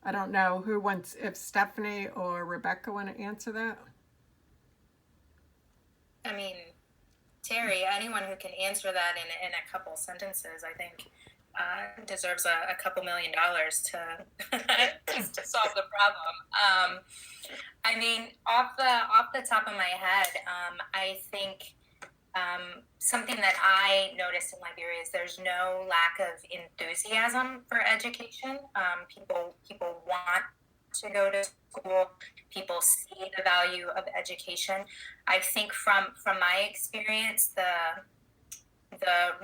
I don't know who wants, if Stephanie or Rebecca want to answer that. I mean, Terry, anyone who can answer that in a couple sentences, I think, deserves a couple $1,000,000 to just to solve the problem. I mean, off the top of my head, I think something that I noticed in Liberia is there's no lack of enthusiasm for education. People want to go to school. People see the value of education. I think from my experience, the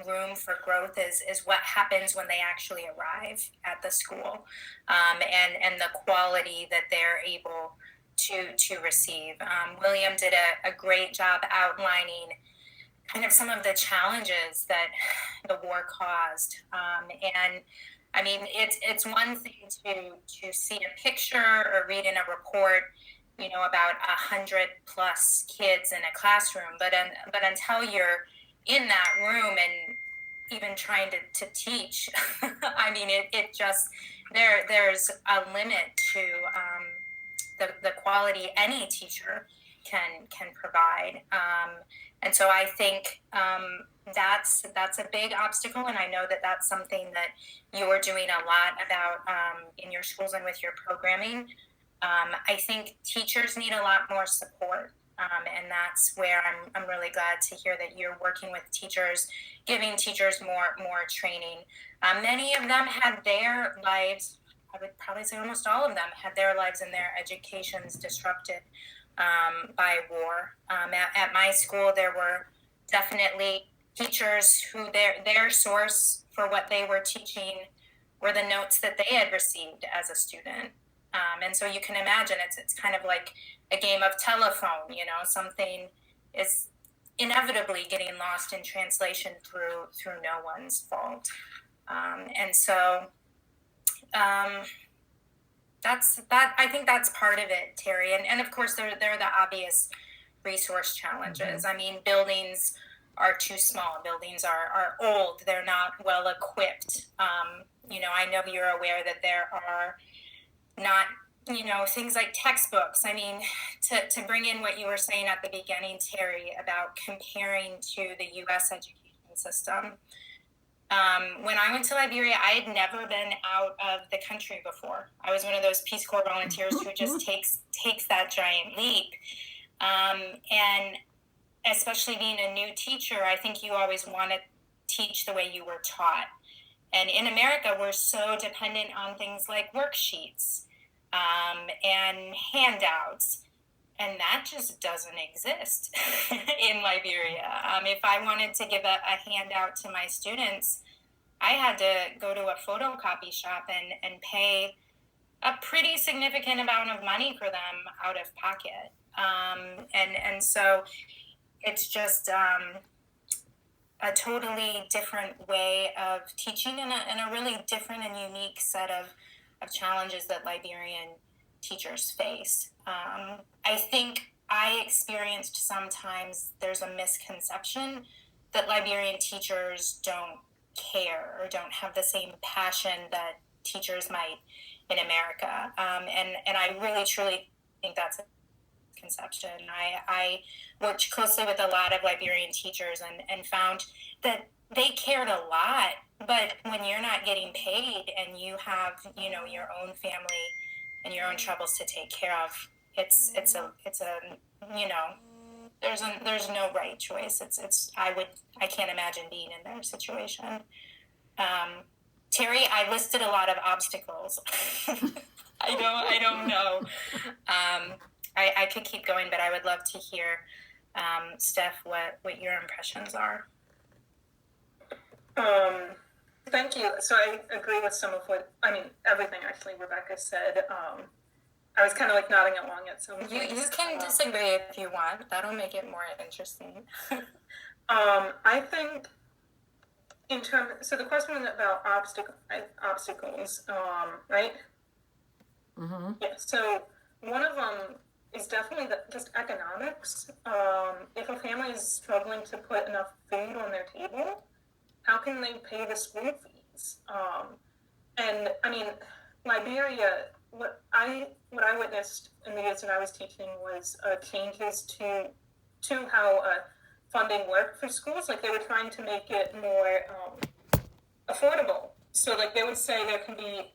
room for growth is what happens when they actually arrive at the school, and the quality that they're able to receive. William did a great job outlining kind of some of the challenges that the war caused. And I mean, it's one thing to see a picture or read in a report, about 100+ kids in a classroom, but until you're in that room and even trying to teach, I mean, it just there's a limit to the quality any teacher can provide. And so I think that's a big obstacle, and I know that that's something that you're doing a lot about in your schools and with your programming. I think teachers need a lot more support, and that's where I'm really glad to hear that you're working with teachers, giving teachers more training. Many of them had their lives, I would probably say almost all of them had their lives and their educations disrupted by war. At my school, there were definitely teachers who their source for what they were teaching were the notes that they had received as a student. And so you can imagine it's kind of like a game of telephone. Something is inevitably getting lost in translation through no one's fault. And so I think that's part of it, Terry. And of course, there are the obvious resource challenges. I mean, buildings are too small. Buildings are old. They're not well equipped. I know you're aware that there are not, things like textbooks. I mean, to bring in what you were saying at the beginning, Terry, about comparing to the U.S. education system. When I went to Liberia, I had never been out of the country before. I was one of those Peace Corps volunteers who just takes that giant leap. And especially being a new teacher, I think you always want to teach the way you were taught. And in America, we're so dependent on things like worksheets and handouts. And that just doesn't exist in Liberia. If I wanted to give a handout to my students, I had to go to a photocopy shop and pay a pretty significant amount of money for them out of pocket. And so it's just a totally different way of teaching, and a really different and unique set of challenges that Liberian teachers face. I think I experienced sometimes there's a misconception that Liberian teachers don't care or don't have the same passion that teachers might in America. And I really, truly think that's a conception. I worked closely with a lot of Liberian teachers and found that they cared a lot, but when you're not getting paid and you have, your own family and your own troubles to take care of, it's a there's no right choice. I can't imagine being in their situation. Terry, I listed a lot of obstacles. I don't know. I could keep going, but I would love to hear, Steph, what your impressions are. Thank you. So I agree with everything actually Rebecca said. I was kind of like nodding along at some points. You can disagree if you want. That'll make it more interesting. I think so the question was about obstacles, right? Mm-hmm. Yeah. So one of them is definitely just economics. If a family is struggling to put enough food on their table, how can they pay the school fees? And I mean, Liberia what I witnessed in the years that I was teaching was changes to how funding worked for schools. Like they were trying to make it more affordable. So like they would say there can be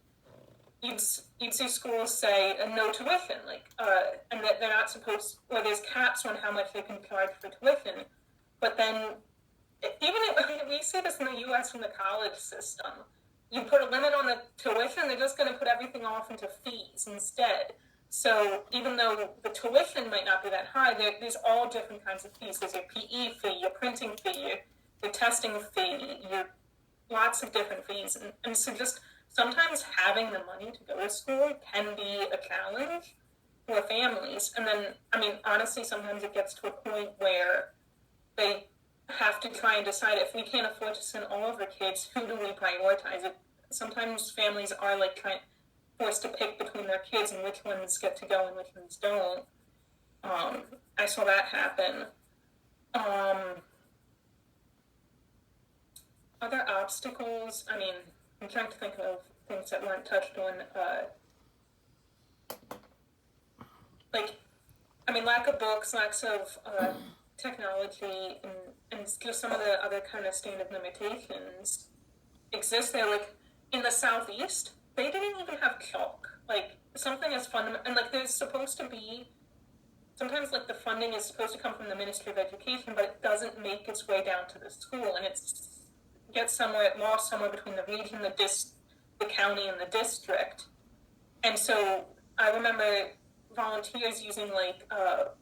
you'd see schools say no tuition, like and that they're not supposed, or there's caps on how much they can charge for tuition. But then even if, I mean, we see this in the U.S. in the college system. You put a limit on the tuition, they're just going to put everything off into fees instead. So even though the tuition might not be that high, there's all different kinds of fees. There's your PE fee, your printing fee, your testing fee, your lots of different fees. And so just sometimes having the money to go to school can be a challenge for families. And then, I mean, honestly, sometimes it gets to a point where they have to try and decide, if we can't afford to send all of our kids, who do we prioritize? Sometimes families are like forced to pick between their kids and which ones get to go and which ones don't. I saw that happen. Other obstacles, I mean, I'm trying to think of things that weren't touched on. Lack of books, lacks of technology, and just some of the other kind of standard limitations exist there. Like in the Southeast, they didn't even have chalk. Like something as fundamental, and like there's supposed to be, sometimes like the funding is supposed to come from the Ministry of Education, but it doesn't make its way down to the school, and it gets lost somewhere between the region, the county, and the district. And so I remember volunteers using like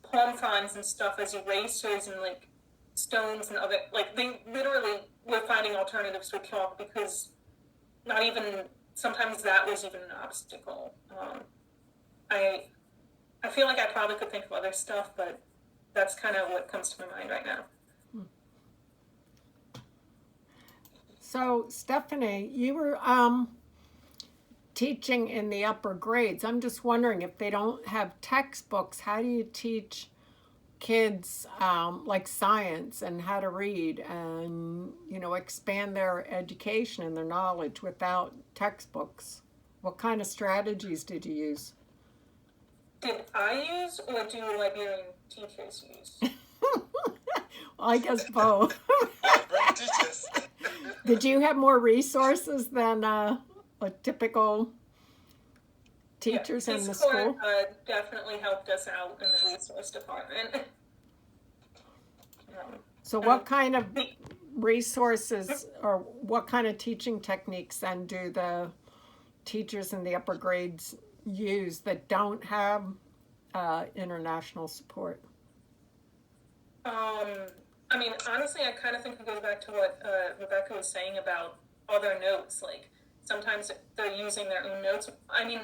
palm fronds and stuff as erasers and like stones and other, like they literally were finding alternatives to chalk because not even, sometimes that was even an obstacle. I feel like I probably could think of other stuff, but that's kind of what comes to my mind right now. So, Stephanie, you were teaching in the upper grades. I'm just wondering, if they don't have textbooks, how do you teach kids like science and how to read and, expand their education and their knowledge without textbooks? What kind of strategies did you use? Did I use, or do Liberian teachers use? I guess both. Did you have more resources than a typical teachers in the school? Definitely helped us out in the resource department. So what kind of resources or what kind of teaching techniques then do the teachers in the upper grades use that don't have international support? Honestly, I kind of think it goes back to what Rebecca was saying about other notes. Like, sometimes they're using their own notes. I mean,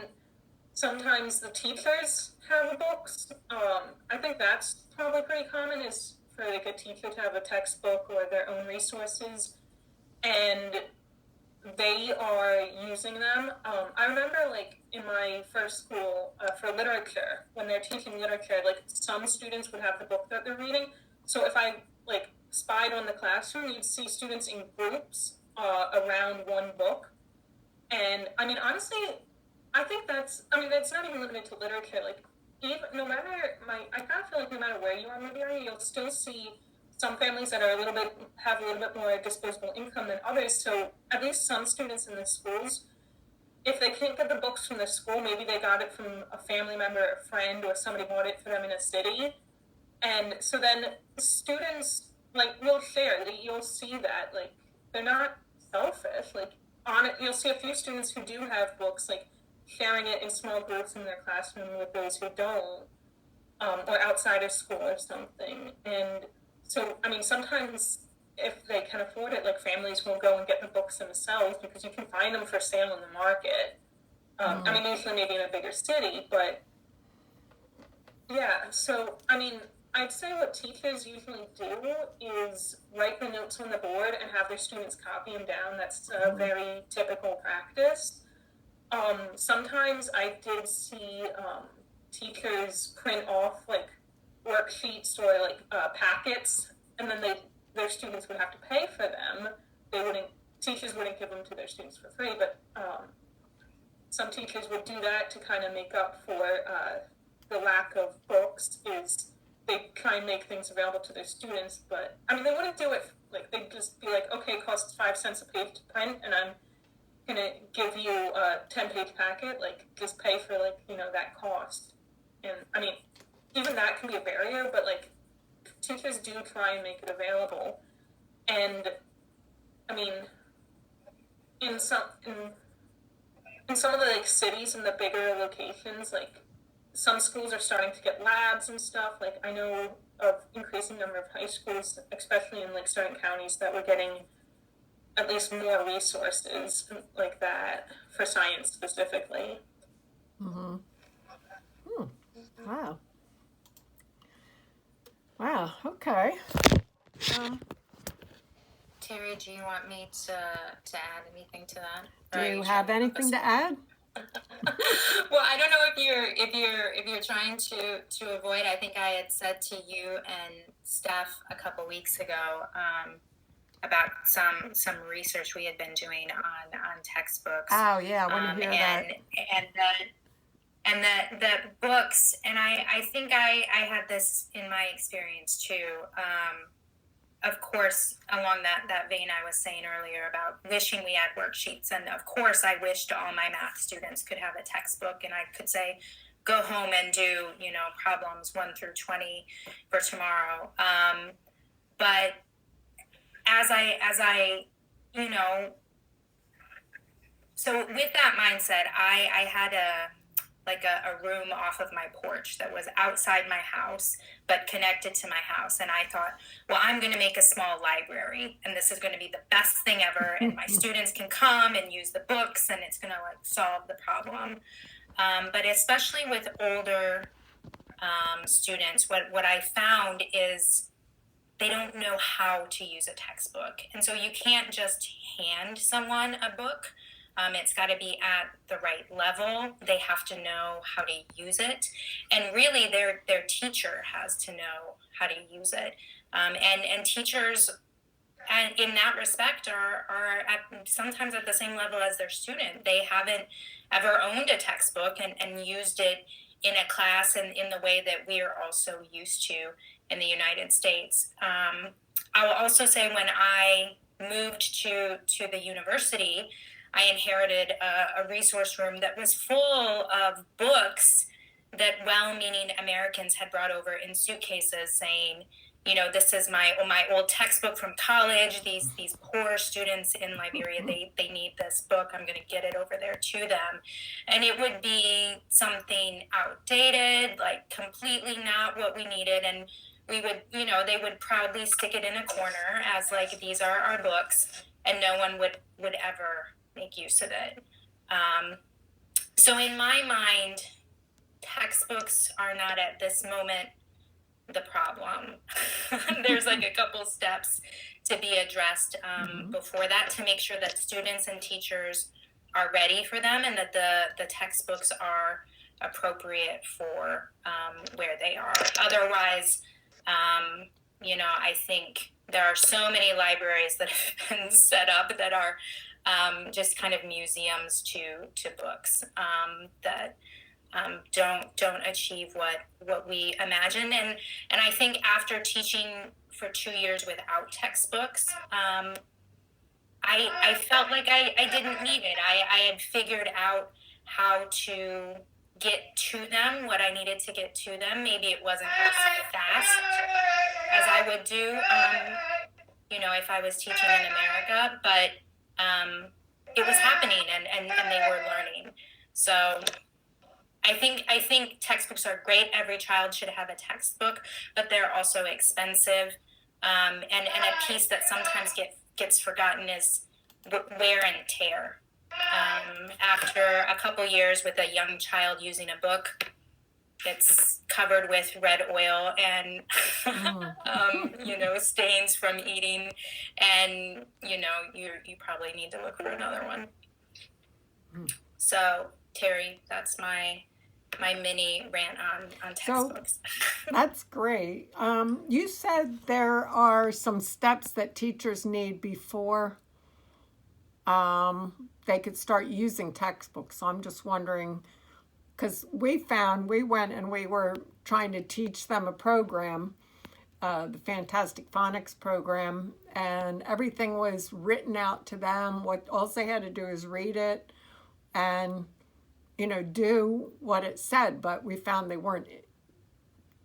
sometimes the teachers have books. I think that's probably pretty common, is for like a teacher to have a textbook or their own resources, and they are using them. I remember like in my first school for literature, when they're teaching literature, like some students would have the book that they're reading. So if I like spied on the classroom, you'd see students in groups around one book. And I mean, honestly, I think that's not even limited to literature. Like, even I kind of feel like no matter where you are in Liberia, you'll still see some families that have a little bit more disposable income than others. So at least some students in the schools, if they can't get the books from the school, maybe they got it from a family member, a friend, or somebody bought it for them in a city. And so then students like will share. You'll see that like they're not selfish. Like on it, you'll see a few students who do have books, like sharing it in small groups in their classroom with those who don't, or outside of school or something. And so, I mean, sometimes if they can afford it, like families will go and get the books themselves because you can find them for sale in the market. I mean, usually maybe in a bigger city, but yeah. So, I mean, I'd say what teachers usually do is write the notes on the board and have their students copy them down. That's a very typical practice. Sometimes I did see teachers print off like worksheets or like packets, and then their students would have to pay for them. Teachers wouldn't give them to their students for free, but some teachers would do that to kind of make up for the lack of books. Is they try and make things available to their students, but I mean they wouldn't do it like they'd just be like, okay, it costs 5 cents a page to print, and I'm gonna give you a 10-page packet. Like just pay for like that cost. And I mean, even that can be a barrier, but like teachers do try and make it available. And I mean, in some of the like cities and the bigger locations, like some schools are starting to get labs and stuff. Like I know of increasing number of high schools, especially in like certain counties, that were getting at least more resources like that for science specifically. Mm-hmm. Wow. Wow. Okay. Terry, do you want me to add anything to that? Do you have anything to add? Well, I don't know if you're trying to avoid. I think I had said to you and Steph a couple weeks ago about some research we had been doing on textbooks. Oh yeah, I want to hear that. And the books, and I think I had this in my experience too. Of course, along that vein I was saying earlier about wishing we had worksheets. And of course, I wished all my math students could have a textbook and I could say, go home and do, problems 1 through 20 for tomorrow. But as I, so with that mindset, I had a room off of my porch that was outside my house, but connected to my house. And I thought, well, I'm going to make a small library and this is going to be the best thing ever. And my students can come and use the books and it's going to solve the problem. But especially with older students, what I found is they don't know how to use a textbook. And so you can't just hand someone a book. It's got to be at the right level. They have to know how to use it. And really their teacher has to know how to use it. And teachers, and in that respect, are sometimes at the same level as their student. They haven't ever owned a textbook and used it in a class and in the way that we are also used to in the United States. I will also say when I moved to the university, I inherited a resource room that was full of books that well-meaning Americans had brought over in suitcases saying, this is my old textbook from college. These poor students in Liberia, they need this book. I'm going to get it over there to them. And it would be something outdated, like completely not what we needed. And we would, they would proudly stick it in a corner as like, these are our books, and no one would ever make use of it. So in my mind, textbooks are not at this moment the problem. There's like a couple steps to be addressed before that to make sure that students and teachers are ready for them and that the textbooks are appropriate for where they are. Otherwise, I think there are so many libraries that have been set up that are just kind of museums to books that don't achieve what we imagine. And I think after teaching for 2 years without textbooks, I felt like I didn't need it. I had figured out how to get to them, what I needed to get to them. Maybe it wasn't as fast as I would do, if I was teaching in America, but it was happening and they were learning. So I think textbooks are great. Every child should have a textbook, but they're also expensive. And a piece that sometimes gets forgotten is wear and tear. After a couple years with a young child using a book, it's covered with red oil and, stains from eating. And, you probably need to look for another one. So, Terry, that's my mini rant on textbooks. So, that's great. You said there are some steps that teachers need before they could start using textbooks. So I'm just wondering, because we went and we were trying to teach them a program, the Fantastic Phonics program, and everything was written out to them. What all they had to do is read it and, do what it said. But we found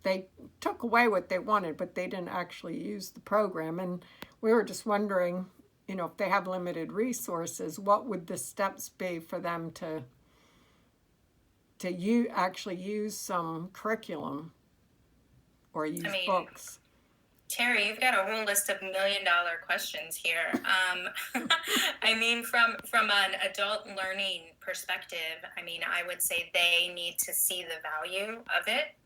they took away what they wanted, but they didn't actually use the program. And we were just wondering, if they have limited resources, what would the steps be for them to actually use some curriculum or use books? Terry, you've got a whole list of $1 million questions here. I mean, from an adult learning perspective, I would say they need to see the value of it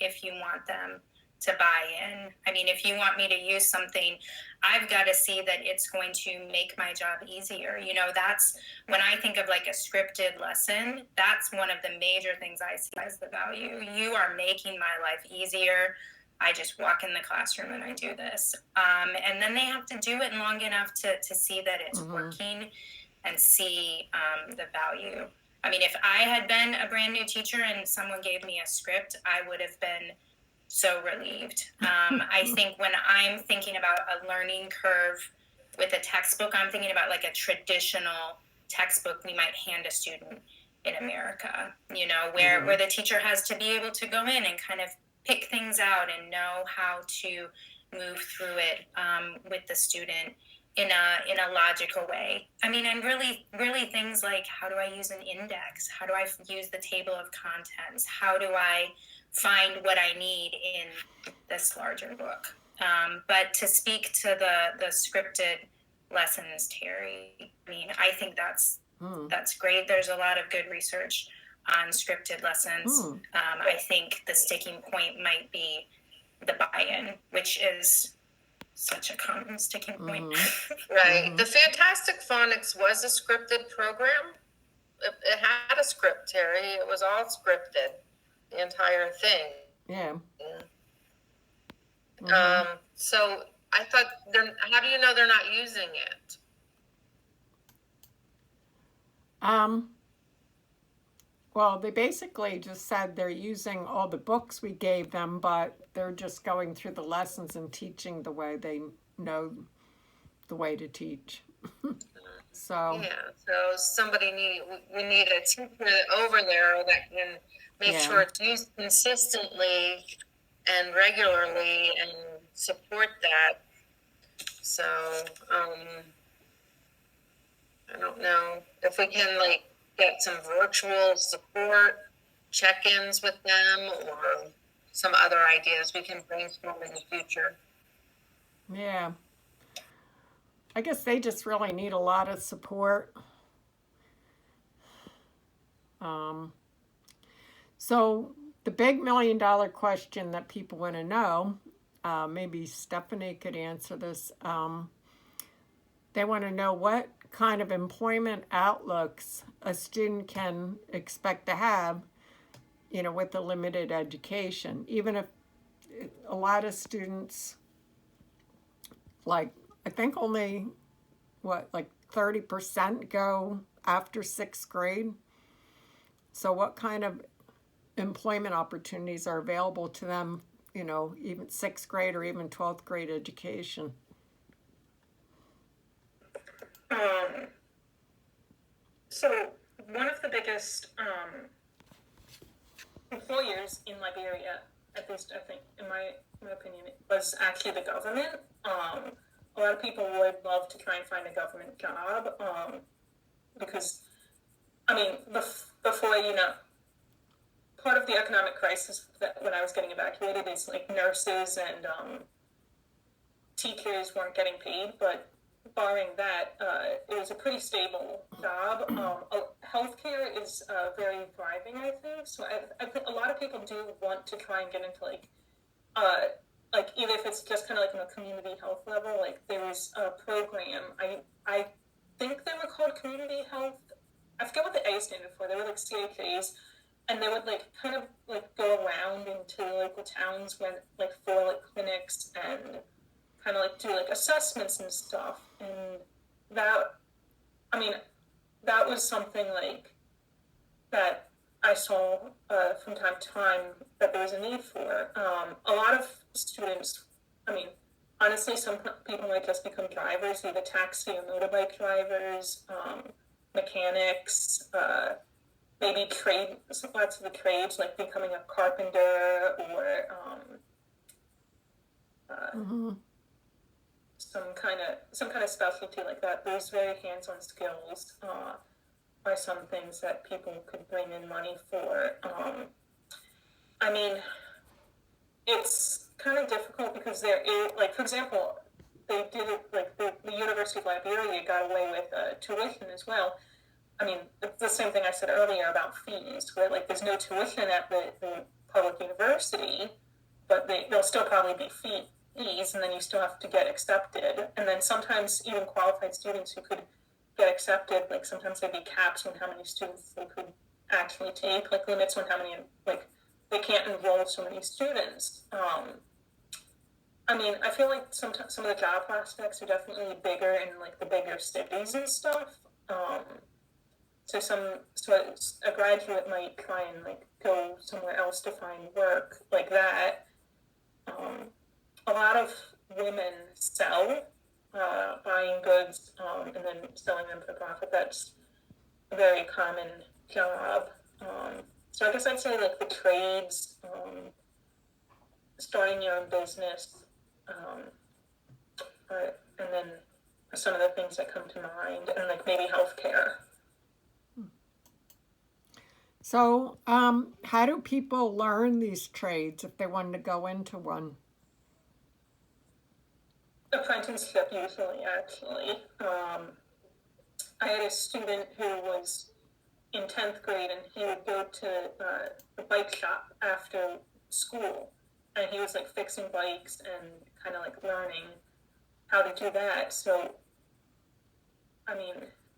if you want them to buy in. If you want me to use something, I've got to see that it's going to make my job easier. That's when I think of like a scripted lesson, that's one of the major things I see as the value. You are making my life easier. I just walk in the classroom and I do this. And then they have to do it long enough to see that it's working and see the value. If I had been a brand new teacher and someone gave me a script, I would have been so relieved. I think when I'm thinking about a learning curve with a textbook, I'm thinking about like a traditional textbook we might hand a student in America, where the teacher has to be able to go in and kind of pick things out and know how to move through it with the student in a logical way. And really things like, how do I use an index? How do I use the table of contents? How do I find what I need in this larger book? But to speak to the scripted lessons, Terry, I think that's great. There's a lot of good research on scripted lessons. I think the sticking point might be the buy-in, which is such a common sticking point. Right. The Fantastic Phonics was a scripted program. It had a script, Terry. It was all scripted, the entire thing. Yeah. So I thought, how do you know they're not using it? Well, they basically just said they're using all the books we gave them, but they're just going through the lessons and teaching the way they know the way to teach. So we need a teacher over there that can make sure it's used consistently and regularly and support that. So I don't know if we can get some virtual support, check-ins with them, or some other ideas we can brainstorm in the future. Yeah. I guess they just really need a lot of support. So the big $1 million question that people want to know, maybe Stephanie could answer this. They want to know what kind of employment outlooks a student can expect to have, with a limited education. Even if a lot of students, I think only, 30% go after 6th grade. So what kind of employment opportunities are available to them, even 6th grade or even 12th grade education? So one of the biggest employers in Liberia, at least I think, in my opinion, was actually the government. A lot of people would love to try and find a government job because, before, part of the economic crisis that when I was getting evacuated is nurses and teachers weren't getting paid, but barring that, it was a pretty stable job. Healthcare is very thriving, I think. So I think a lot of people do want to try and get into either if it's just kind of on a community health level. There was a program. I think they were called community health. I forget what the A standard for. They were CHAs, and they would go around into the towns when for clinics and kind of do assessments and stuff. And that, that was something like that I saw from time to time that there was a need for. A lot of students, I mean, honestly, some people might just become drivers, either taxi or motorbike drivers, mechanics, maybe trades, lots of the trades, like becoming a carpenter or Mm-hmm. some kind of specialty like that. Those very hands-on skills are some things that people could bring in money for. I mean, it's kind of difficult because there is, like, for example, they did it, like, the University of Liberia got away with tuition as well. I mean, it's the same thing I said earlier about fees, where, like, there's no tuition at the public university, but there'll still probably be fees, and then you still have to get accepted. And then sometimes even qualified students who could get accepted, like, sometimes there'd be caps on how many students they could actually take, like, limits on how many, like, they can't enroll so many students. I mean, I feel like some of the job prospects are definitely bigger in, like, the bigger cities and stuff. So a graduate might try and, like, go somewhere else to find work like that. A lot of women sell, buying goods, and then selling them for profit. That's a very common job. So I guess I'd say, like, the trades, starting your own business, and then some of the things that come to mind, and, like, maybe healthcare. So, how do people learn these trades if they wanted to go into one? Apprenticeship, usually, actually. I had a student who was in 10th grade, and he would go to the bike shop after school, and he was, like, fixing bikes and kind of, like, learning how to do that. So, I mean,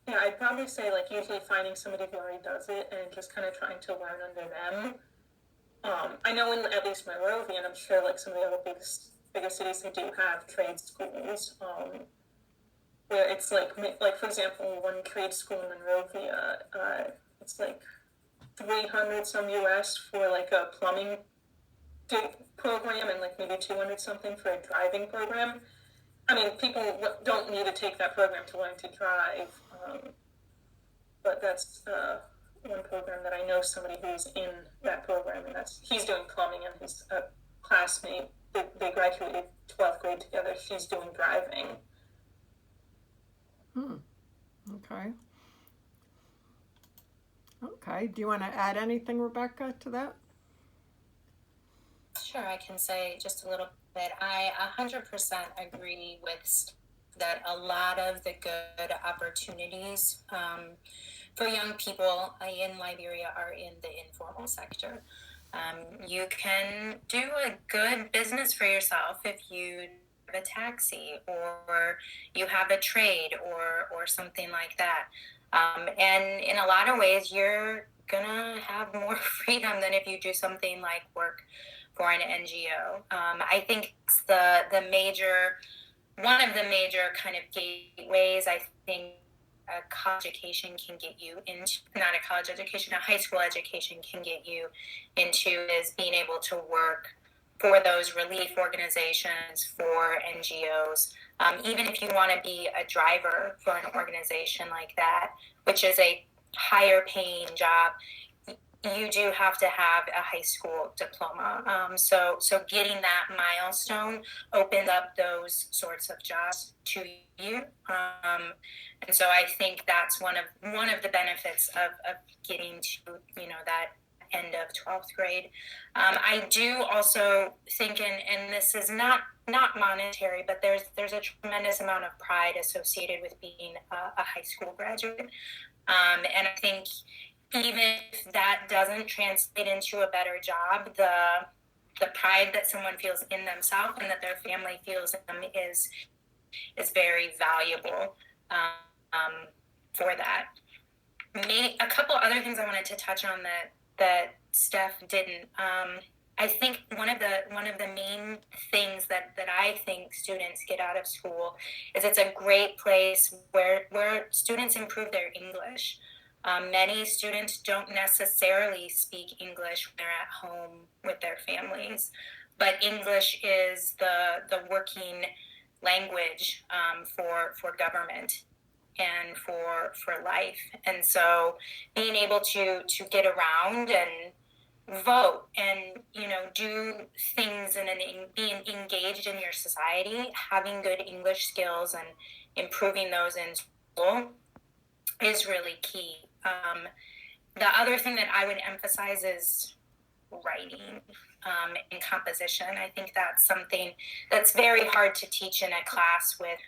yeah, I'd probably say, like, usually finding somebody who already does it and just kind of trying to learn under them. I know in at least Monrovia, and I'm sure, like, some of the other bigger cities, they do have trade schools, where it's like for example, one trade school in Monrovia, it's like 300 some US for, like, a plumbing program, and, like, maybe 200 something for a driving program. I mean, people don't need to take that program to learn to drive, but that's one program that I know somebody who's in that program, and he's doing plumbing, and his classmate, they graduated 12th grade together. She's doing driving. Okay. Okay. Do you want to add anything, Rebecca, to that? Sure, I can say just a little bit. I 100% agree with that. A lot of the good opportunities for young people in Liberia are in the informal sector. You can do a good business for yourself if you have a taxi, or you have a trade, or something like that. And in a lot of ways, you're gonna have more freedom than if you do something like work for an NGO. I think it's one of the major kind of gateways. I think a college education can get you into, not a college education, a high school education can get you into, is being able to work for those relief organizations, for NGOs. Even if you want to be a driver for an organization like that, which is a higher paying job, you do have to have a high school diploma. So getting that milestone opened up those sorts of jobs to you. And so I think that's one of the benefits of getting to, that end of 12th grade. I do also think, and this is not monetary, but there's a tremendous amount of pride associated with being a high school graduate. And I think even if that doesn't translate into a better job, the pride that someone feels in themselves and that their family feels in them is very valuable for that. A couple other things I wanted to touch on that Steph didn't. I think one of the main things that I think students get out of school is it's a great place where students improve their English. Many students don't necessarily speak English when they're at home with their families, but English is the working language for government and for life. And so being able to get around and vote and do things and being engaged in your society, having good English skills and improving those in school is really key. The other thing that I would emphasize is writing and composition. I think that's something that's very hard to teach in a class with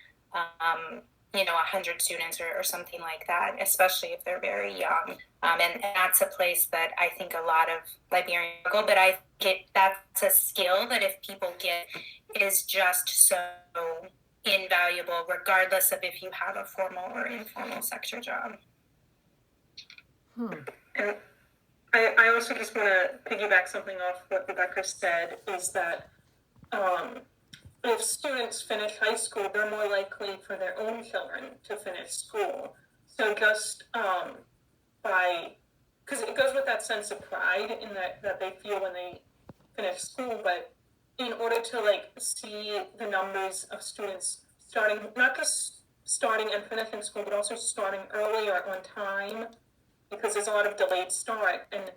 100 students or something like that, especially if they're very young. And that's a place that I think a lot of Liberians go, but I get that's a skill that if people get is just so invaluable, regardless of if you have a formal or informal sector job. And I also just want to piggyback something off what Rebecca said, is that if students finish high school, they're more likely for their own children to finish school. So just because it goes with that sense of pride in that they feel when they finish school, but in order to see the numbers of students starting, not just starting and finishing school, but also starting early or on time, because there's a lot of delayed start, and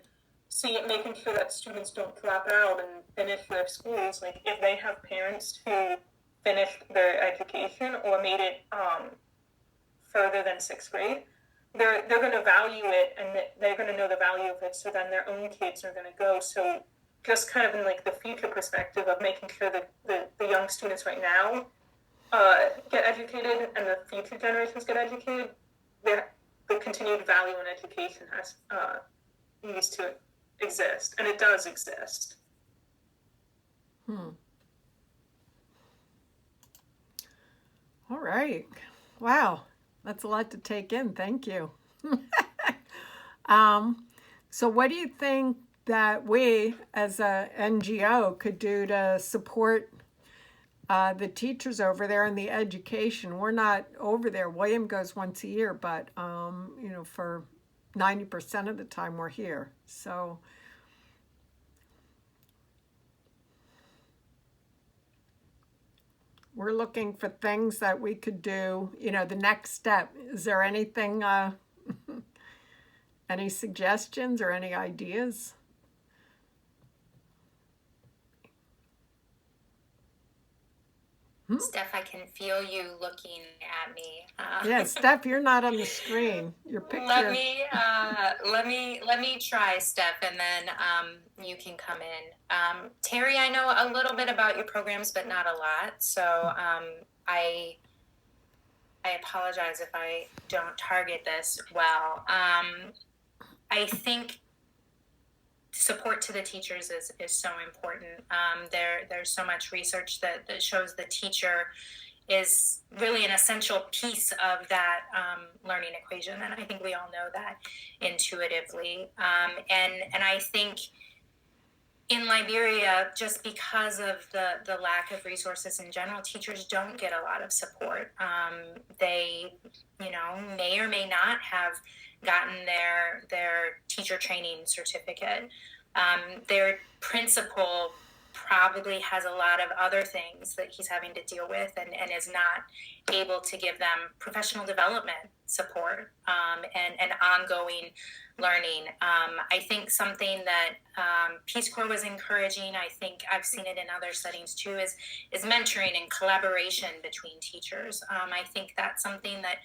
making sure that students don't drop out and finish their schools. Like if they have parents who finished their education or made it further than 6th grade, they're going to value it, and they're going to know the value of it, so then their own kids are going to go. So just kind of in the future perspective of making sure that the young students right now get educated and the future generations get educated, the continued value in education needs to exist, and it does exist. All right. Wow. That's a lot to take in. Thank you. So what do you think that we as a NGO could do to support the teachers over there and the education? We're not over there. William goes once a year, but for 90% of the time we're here. So we're looking for things that we could do, the next step. Is there anything, any suggestions or any ideas? Steph, I can feel you looking at me. Yeah, Steph, you're not on the screen. Your picture. Let me try, Steph, and then you can come in. Terry, I know a little bit about your programs, but not a lot. So I apologize if I don't target this well. I think support to the teachers is so important. There's so much research that shows the teacher is really an essential piece of that learning equation, and I think we all know that intuitively. And I think in Liberia, just because of the lack of resources in general, teachers don't get a lot of support. They, may or may not have gotten their teacher training certificate. Their principal probably has a lot of other things that he's having to deal with and is not able to give them professional development support and ongoing learning. I think something that Peace Corps was encouraging, I think I've seen it in other settings too, is mentoring and collaboration between teachers. I think that's something that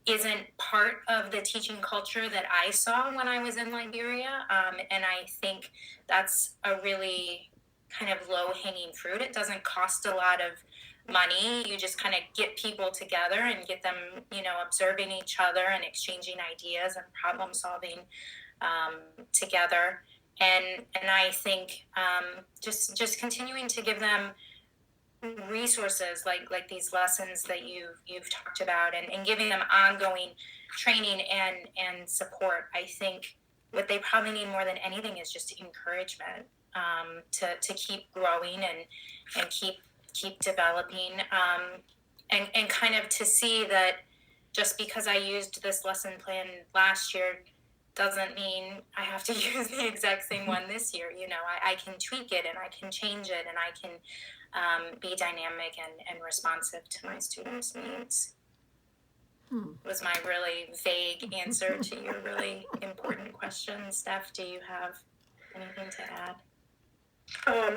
isn't part of the teaching culture that I saw when I was in Liberia. And I think that's a really kind of low-hanging fruit. It doesn't cost a lot of money. You just kind of get people together and get them, observing each other and exchanging ideas and problem solving together. And I think just continuing to give them resources like these lessons that you've talked about and giving them ongoing training and support. I think what they probably need more than anything is just encouragement. to keep growing and keep developing, and kind of to see that just because I used this lesson plan last year doesn't mean I have to use the exact same one this year. I can tweak it and I can change it and I can be dynamic and responsive to my students' needs. Was my really vague answer to your really important question. Steph, do you have anything to add?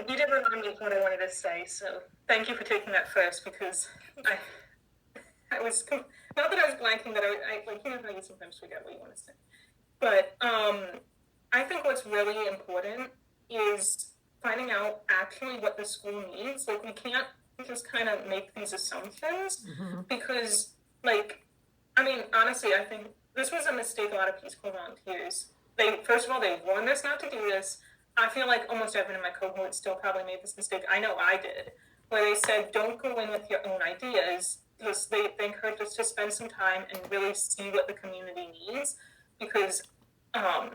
You did remind me of what I wanted to say, so thank you for taking that first, because I was, not that I was blanking, but I like, how you sometimes forget what you want to say. But I think what's really important is finding out actually what the school needs. Like, we can't just kind of make these assumptions, because, like, I mean, honestly, I think this was a mistake a lot of Peace Corps volunteers. First of all, they warned us not to do this. I feel like almost everyone in my cohort still probably made this mistake. I know I did, where they said, don't go in with your own ideas. Just, they encouraged us to spend some time and really see what the community needs, because I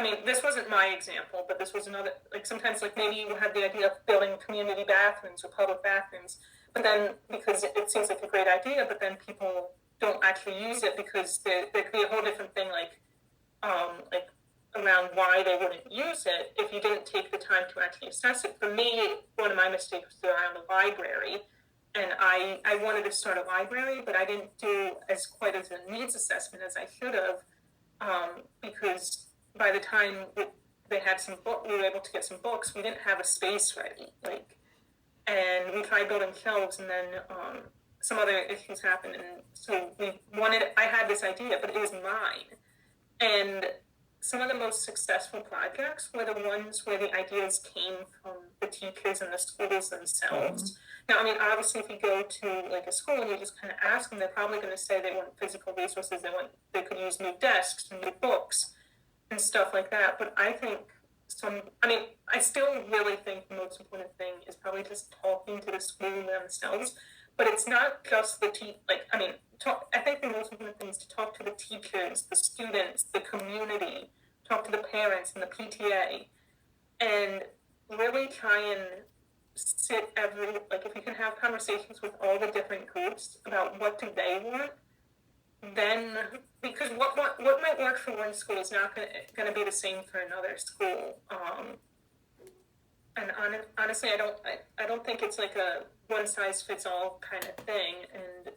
mean, this wasn't my example, but this was another, like, sometimes, like, maybe you had the idea of building community bathrooms or public bathrooms, but then, because it seems like a great idea, but then people don't actually use it because there could be a whole different thing, like around why they wouldn't use it if you didn't take the time to actually assess it. For me, one of my mistakes was around the library, and I wanted to start a library, but I didn't do quite as a needs assessment as I should have, because by the time they had we were able to get some books, we didn't have a space ready, and we tried building shelves, and then some other issues happened, and so I had this idea, but it was mine, and some of the most successful projects were the ones where the ideas came from the teachers and the schools themselves. Now, I mean, obviously, if you go to, like, a school and you just kind of ask them, they're probably going to say they want physical resources, they could use new desks and new books and stuff like that. But I think I still really think the most important thing is probably just talking to the school themselves. But it's not just the I think the most important thing is to talk to the teachers, the students, the community, talk to the parents and the PTA, and really try and if you can have conversations with all the different groups about what do they want, then, because what might work for one school is not going to be the same for another school. And honestly, I don't think it's like a one size fits all kind of thing. And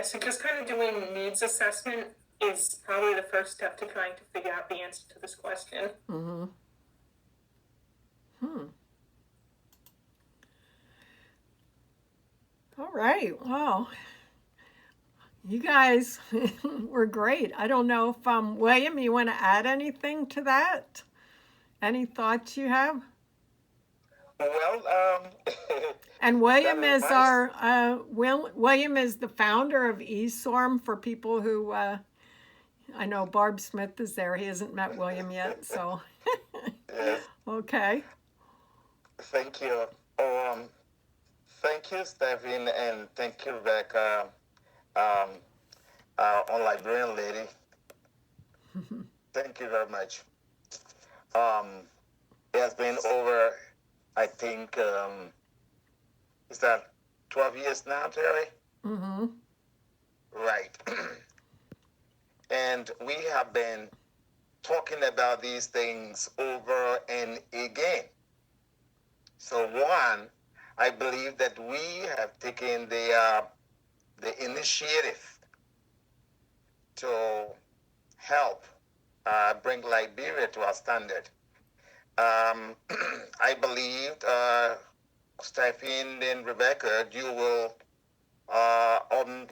so just kind of doing needs assessment is probably the first step to trying to figure out the answer to this question. All right. Wow. You guys were great. I don't know if William, you want to add anything to that? Any thoughts you have? Well, and William is William is the founder of eSwarm, for people who I know Barb Smith is there. He hasn't met William yet, so yes. Okay. Thank you. Thank you, Stephen, and thank you, Rebecca, our librarian lady. Thank you very much. It has been over, I think, is that 12 years now, Terry? Right. And we have been talking about these things over and again. So one, I believe that we have taken the initiative to help bring Liberia to our standard. I believe, Stephen and Rebecca, you will,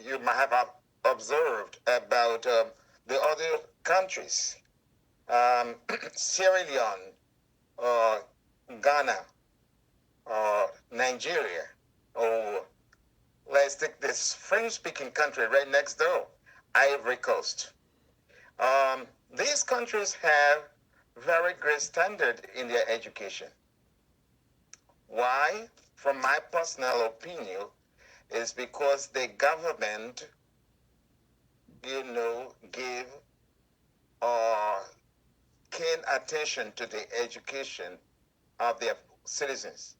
you might have observed about the other countries, Sierra Leone, Ghana, Nigeria, or let's take this French-speaking country right next door, Ivory Coast. These countries have very great standard in their education. Why? From my personal opinion, is because the government, gave keen attention to the education of their citizens.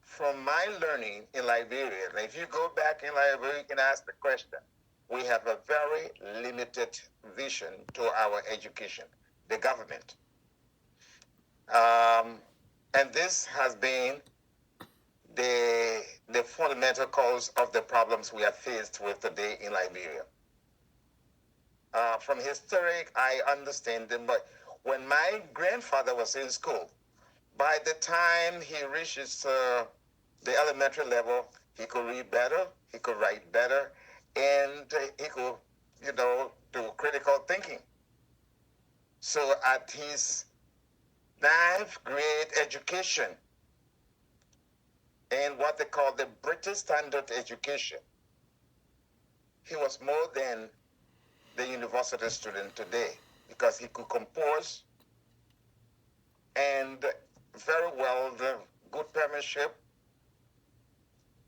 From my learning in Liberia, if you go back in Liberia, you can ask the question. We have a very limited vision to our education, the government. And this has been the fundamental cause of the problems we are faced with today in Liberia. From historic, I understand them, but when my grandfather was in school, by the time he reaches the elementary level, he could read better, he could write better, and he could, do critical thinking. So at his ninth grade education, and what they call the British Standard Education, he was more than the university student today because he could compose and very well the good penmanship.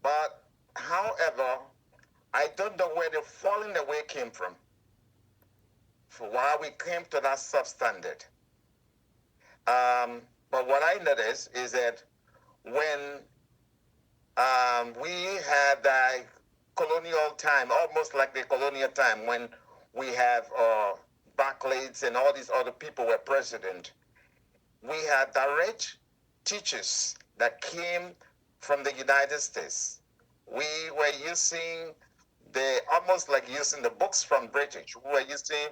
But however, I don't know where the falling away came from for why we came to that substandard. But what I noticed is that when we had that colonial time, almost like the colonial time, when we have Barclays and all these other people were president, we had direct teachers that came from the United States. We were using almost like using the books from British. We were using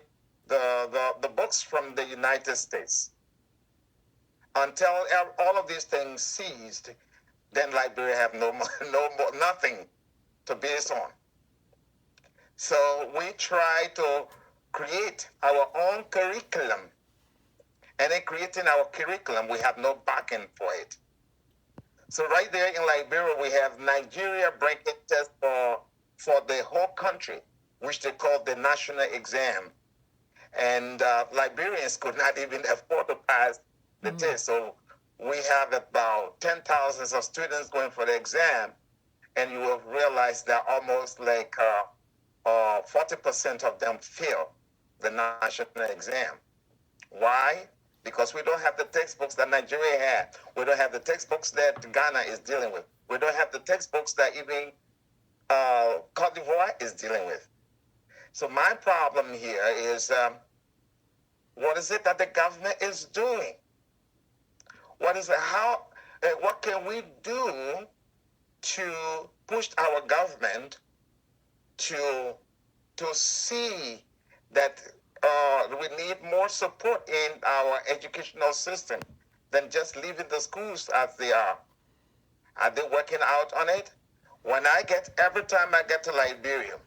the books from the United States. Until all of these things ceased, then Liberia have nothing to base on. So we try to create our own curriculum. And in creating our curriculum, we have no backing for it. So right there in Liberia, we have Nigeria breaking test for the whole country, which they call the national exam. And Liberians could not even afford to pass the test. So we have about 10,000 of students going for the exam, and you will realize that almost like 40% of them fail the national exam. Why? Because we don't have the textbooks that Nigeria had. We don't have the textbooks that Ghana is dealing with. We don't have the textbooks that even Cote d'Ivoire is dealing with. So my problem here is what is it that the government is doing? What can we do to push our government to see that we need more support in our educational system than just leaving the schools as they are? Are they working out on it? Every time I get to Liberia,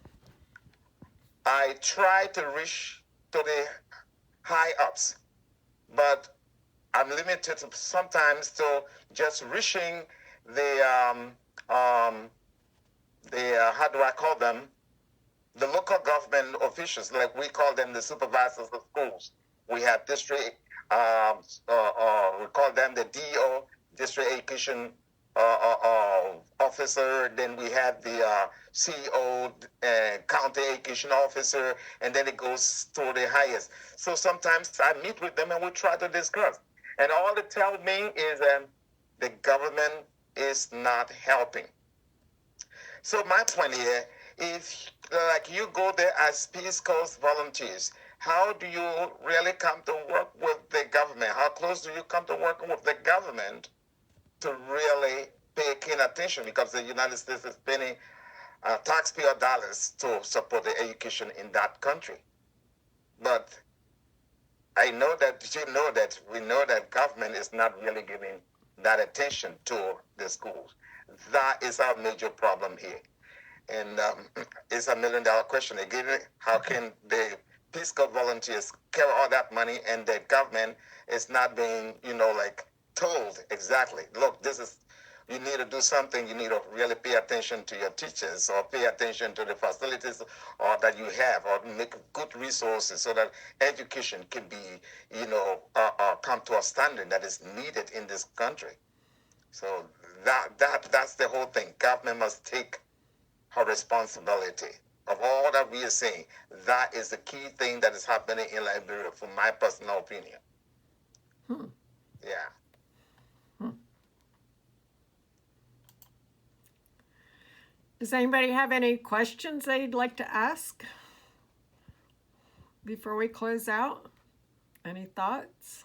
I try to reach to the high ups, but I'm limited sometimes to just reaching the how do I call them? The local government officials, like we call them the supervisors of schools. We have district, we call them the DO, district education officer. Then we have the CEO, county education officer, and then it goes to the highest. So sometimes I meet with them and we try to discuss. And all they tell me is the government is not helping. So my point here, if like you go there as Peace Corps volunteers, how do you really come to work with the government? How close do you come to working with the government to really pay keen attention? Because the United States is spending taxpayer dollars to support the education in that country. But I know that we know that government is not really giving that attention to the schools. That is our major problem here. And it's $1 million question again. How can the Peace Corps volunteers carry all that money and the government is not being, told exactly, look, you need to do something. You need to really pay attention to your teachers or pay attention to the facilities or that you have or make good resources so that education can be, come to a standard that is needed in this country. So that's the whole thing. Government must take her responsibility of all that we are seeing. That is the key thing that is happening in Liberia, from my personal opinion. Yeah. Does anybody have any questions they'd like to ask before we close out? Any thoughts?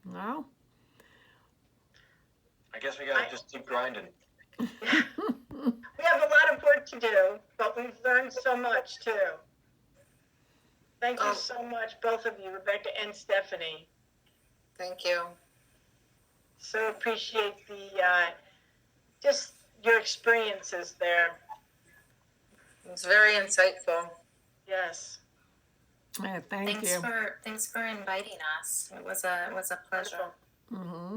No? I guess we gotta just keep grinding. We have a lot of work to do, but we've learned so much too. Thank you so much, both of you, Rebecca and Stephanie. Thank you. So appreciate the just your experiences there. It's very insightful. Yes. Yeah, thank you. Thanks for inviting us. It was a pleasure. Mm-hmm.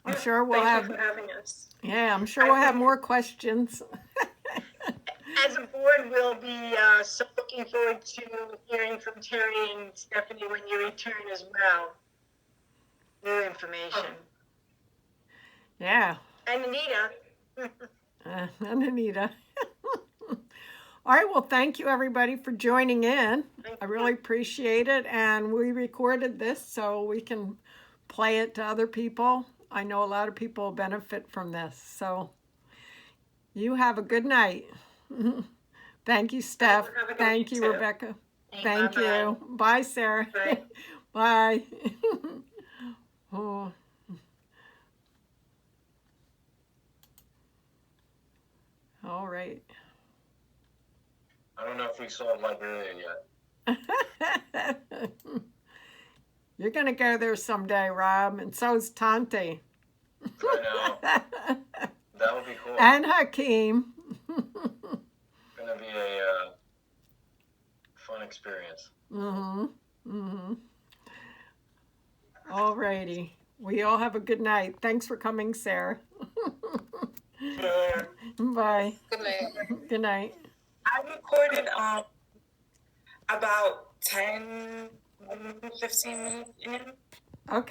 I'm sure we'll Thank have. you for having us. Yeah, I'm sure we'll have more questions. As a board, we'll be so looking forward to hearing from Terry and Stephanie when you return as well. New information. Yeah. And Anita. And Anita. All right, well, thank you everybody for joining in. I really appreciate it. And we recorded this so we can play it to other people. I know a lot of people will benefit from this. So you have a good night. Thank you, Steph. Have a good Thank night, you, too. Rebecca. Thank you. Bye, Sarah. Bye. Bye. Oh. All right. I don't know if we saw Liberia yet. You're going to go there someday, Rob, and so's Tante. I know. That would be cool. And Hakeem. Gonna be a fun experience. Mm-hmm. Mm-hmm. All righty. We all have a good night. Thanks for coming, Sarah. Bye. Good night. Good night. I recorded about 10, 15 minutes in.